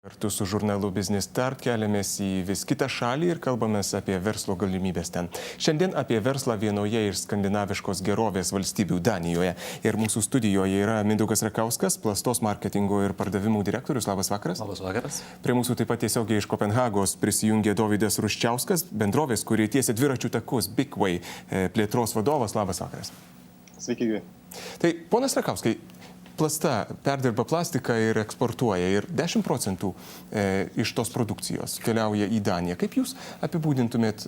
Kartu su žurnalu Business Start keliamės į vis kitą šalį ir kalbamės apie verslo galimybės ten. Šiandien apie verslą vienoje iš skandinaviškos gerovės valstybių Danijoje. Ir mūsų studijoje yra Mindaugas Rakauskas, plastos marketingo ir pardavimų direktorius. Labas vakaras. Labas vakaras. Prie mūsų taip pat tiesiogiai iš Kopenhagos prisijungė Dovydas Ruščiauskas, bendrovės, kuri tiesia dviračių takus Bigway plėtros vadovas. Labas vakaras. Sveiki. Tai, ponas Rakauskai, plasta perdirba plastiką ir eksportuoja ir 10% iš tos produkcijos keliauja į Daniją. Kaip jūs apibūdintumėt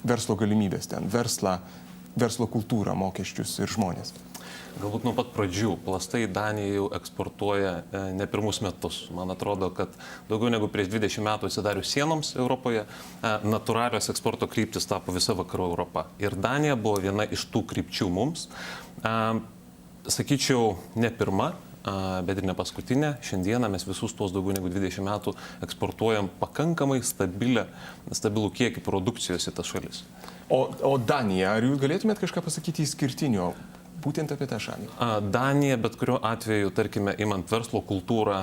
verslo galimybės ten, verslo kultūrą, mokesčius ir žmonės? Galbūt nuo pat pradžių plastai Danija jau eksportuoja ne pirmus metus. Man atrodo, kad daugiau negu prieš 20 metų atsidarius sienoms Europoje, natūralios eksporto kryptis tapo visa vakarų Europa. Ir Danija buvo viena iš tų krypčių mums. Sakyčiau, ne pirma, bet ir ne paskutinė. Šiandieną mes visus tuos daugiau negu 20 metų eksportuojam pakankamai stabilų kiekį produkcijos į tas šalis. O Danija, ar jūs galėtumėt kažką pasakyti išskirtinio būtent apie tą šalį? Danija, bet kuriuo atveju, tarkime, imant verslo kultūrą,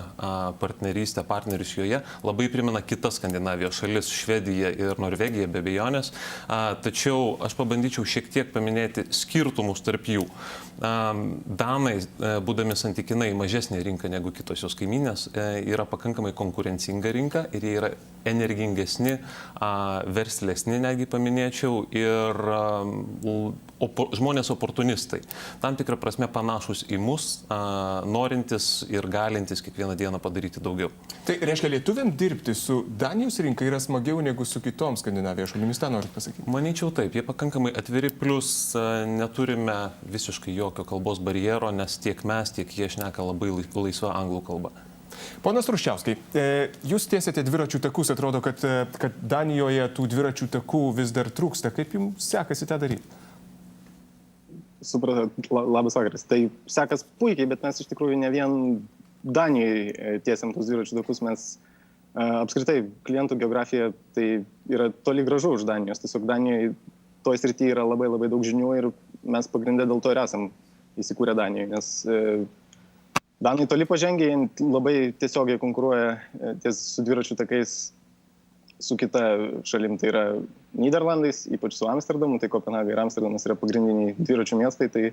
partnerystę, partnerius joje, labai primena kitas Skandinavijos šalis, Švediją ir Norvegiją, be abejonės. Tačiau aš pabandyčiau šiek tiek paminėti skirtumus tarp jų. Danai, būdami santykinai mažesnė rinka negu kitos jos kaimynės, yra pakankamai konkurencinga rinka ir jie yra energingesni, verslesni, netgi paminėčiau, ir žmonės oportunistai. Tam tikrą prasme panašus į mus, norintis ir galintis kiekvieną dieną padaryti daugiau. Tai reiškia, lietuviam dirbti su Danijos rinka yra smagiau negu su kitom Skandinavijos šalimis, tą norit pasakyti? Manyčiau taip, jie pakankamai atviri, plus neturime visiškai jokio kalbos barjero, nes tiek mes, tiek jie šneka labai laisva anglų kalba. Ponas Ruščiauskai, jūs tiesiate dviračių takus, atrodo, kad Danijoje tų dviračių takų vis dar trūksta. Kaip jums sekasi tą daryti? Supratau, labas vakaras. Tai sekas puikiai, bet mes iš tikrųjų ne vien Danijoje tiesiam tus dviračių takus, mes apskritai klientų geografija tai yra toli gražu už Danijos. Tiesiog Danijoje toj srityje yra labai daug žinių ir mes pagrindę dėl to ir esam įsikūrę Danijoje, nes Danai toli pažengia, labai tiesiogiai konkuruoja su dviračių takais su kita šalim, tai yra Nyderlandais, ypač su Amsterdamu, tai Kopenhaga ir Amsterdamas yra pagrindiniai dviračių miestai, tai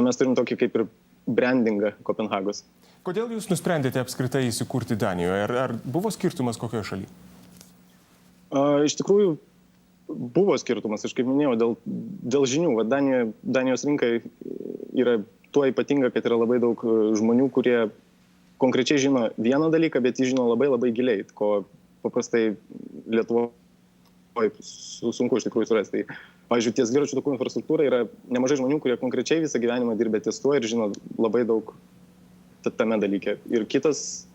mes turim tokį kaip ir brandingą Kopenhagos. Kodėl jūs nusprendėte apskritai įsikurti Danijoje? Ar buvo skirtumas kokioje šalyje? Iš tikrųjų, buvo skirtumas, aš kaip minėjau, dėl žinių. Danijos rinka yra tuo ypatinga, kad yra labai daug žmonių, kurie konkrečiai žino vieną dalyką, bet jį žino labai giliai, ko paprastai Lietuvoje sunku iš tikrųjų surasti. Tai, pavyzdžiui, ties dviračių takų infrastruktūra yra nemažai žmonių, kurie konkrečiai visą gyvenimą dirbė ties tuo ir žino labai daug tame dalyke. Ir kitas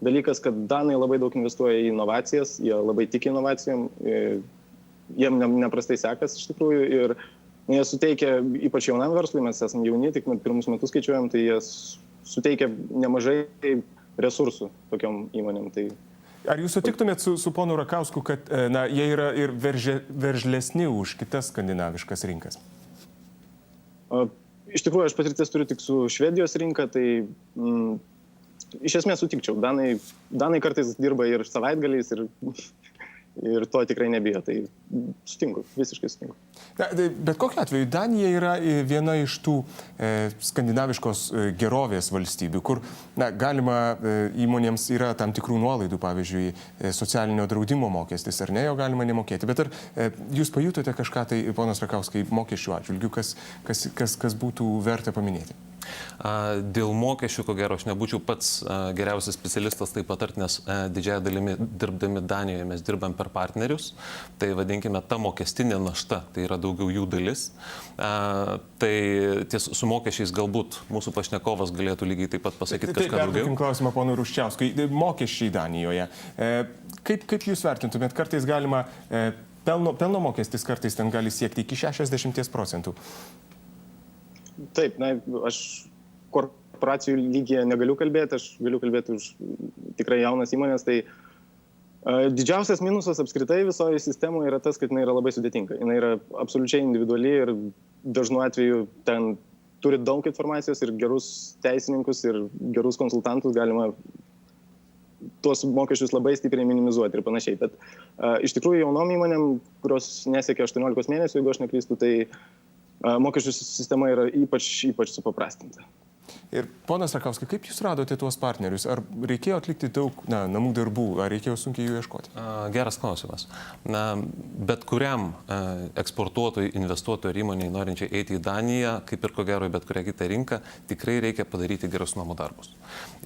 dalykas, kad Danai labai daug investuoja į inovacijas, jie labai tiki inovacijom, jiem neprastai sekas iš tikrųjų ir jie suteikia, ypač jaunam verslui, mes esame jauni, tik pirmus metus skaičiuojam, tai jie suteikia nemažai resursų tokiom įmonėm. Tai... Ar jūs sutiktumėt su ponu Rakausku, kad jie yra ir veržlesni už kitas skandinaviškas rinkas? Iš tikrųjų, aš patirties turiu tik su Švedijos rinka, tai iš esmės sutikčiau. Danai kartais dirba ir savaitgaliais, ir to tikrai nebijo, tai sutinku, visiškai sutinku. Bet kokiu atveju Danija yra viena iš tų skandinaviškos gerovės valstybių, kur galima įmonėms yra tam tikrų nuolaidų, pavyzdžiui, socialinio draudimo mokestis, ar ne, jo galima nemokėti. Bet ar jūs pajutote kažką tai, ponas Rakauskai, mokesčių atžvilgių, kas būtų verta paminėti? Dėl mokesčių, ko gero, aš nebūčiau pats geriausias specialistas tai patart, nes didžiąją dalimi dirbdami Danijoje mes dirbam per partnerius, tai vadinkime ta mokestinė našta, tai yra daugiau jų dalis. Tai su mokesčiais galbūt mūsų pašnekovas galėtų lygiai taip pat pasakyti kažką daugiau. Perduokim klausimą ponui Ruščiauskui. Mokesčiai Danijoje. Kaip jūs vertintumėt? Kartais galima, pelno mokestis kartais ten gali siekti iki 60%. Taip, aš korporacijų lygyje negaliu kalbėti, aš galiu kalbėti už tikrai jaunas įmonės, tai didžiausias minusas apskritai visoje sistemoje yra tas, kad jinai yra labai sudėtinga. Jinai yra absoliučiai individuali ir dažnu atveju ten turi daug informacijos ir gerus teisininkus ir gerus konsultantus galima tuos mokesčius labai stipriai minimizuoti ir panašiai. Bet iš tikrųjų jaunom įmonėm, kurios nesiekia 18 mėnesių, jeigu aš neklystu, tai mokesčių sistema yra ypač supaprastinta. Ir ponas Rakauskai, kaip jūs radote tuos partnerius? Ar reikėjo atlikti daug namų darbų, ar reikėjo sunkiai jų ieškoti? Geras klausimas. Bet kuriam eksportuotojui, investuotojui ar įmoniai norinčiai eiti į Daniją, kaip ir ko gero į bet kurią kitą rinką, tikrai reikia padaryti gerus namų darbus.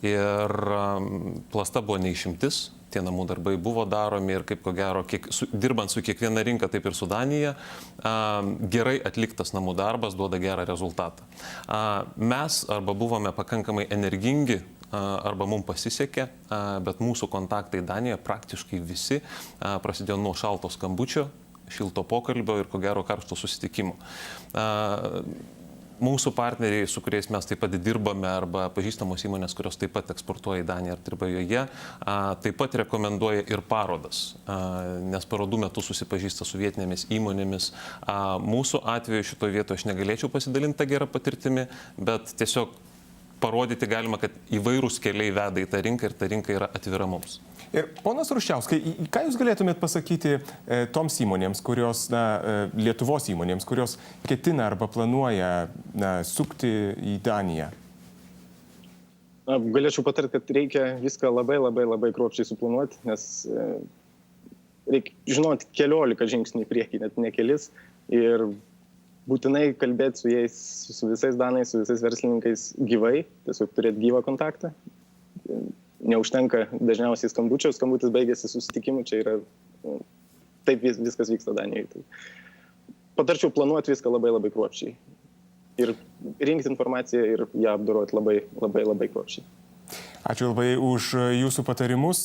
Ir Plasta buvo neišimtis. Tie namų darbai buvo daromi ir kaip ko gero, dirbant su kiekviena rinka, taip ir su Danija, gerai atliktas namų darbas duoda gerą rezultatą. Mes arba buvome pakankamai energingi, arba mums pasisekė, bet mūsų kontaktai Danijoje praktiškai visi prasidėjo nuo šalto skambučio, šilto pokalbio ir ko gero karšto susitikimo. Mūsų partneriai, su kuriais mes taip pat dirbame, arba pažįstamos įmonės, kurios taip pat eksportuoja į Daniją ar dirba joje, taip pat rekomenduoja ir parodas, nes parodų metu susipažįsta su vietinėmis įmonėmis. Mūsų atveju šitoje vietoje aš negalėčiau pasidalinti tą gerą patirtimį, bet tiesiog parodyti galima, kad įvairūs keliai veda į tą rinką ir ta rinka yra atvira mums. Ir ponas Ruščiauskai, ką jūs galėtumėt pasakyti toms įmonėms, kurios, Lietuvos įmonėms, kurios ketina arba planuoja sukti į Daniją? Galėčiau patarti, kad reikia viską labai kruopščiai suplanuoti, nes reikia žinoti 14 žingsnių į priekį, net ne kelis. Ir būtinai kalbėti su jais, su visais danais, su visais verslininkais gyvai, tiesiog turėti gyvą kontaktą. Neužtenka dažniausiai skambutis baigėsi susitikimu, čia yra, taip viskas vyksta Danijoje. Tai patarčiau planuoti viską labai kruopščiai ir rinkti informaciją ir ją apdoroti labai kruopščiai. Ačiū labai už jūsų patarimus.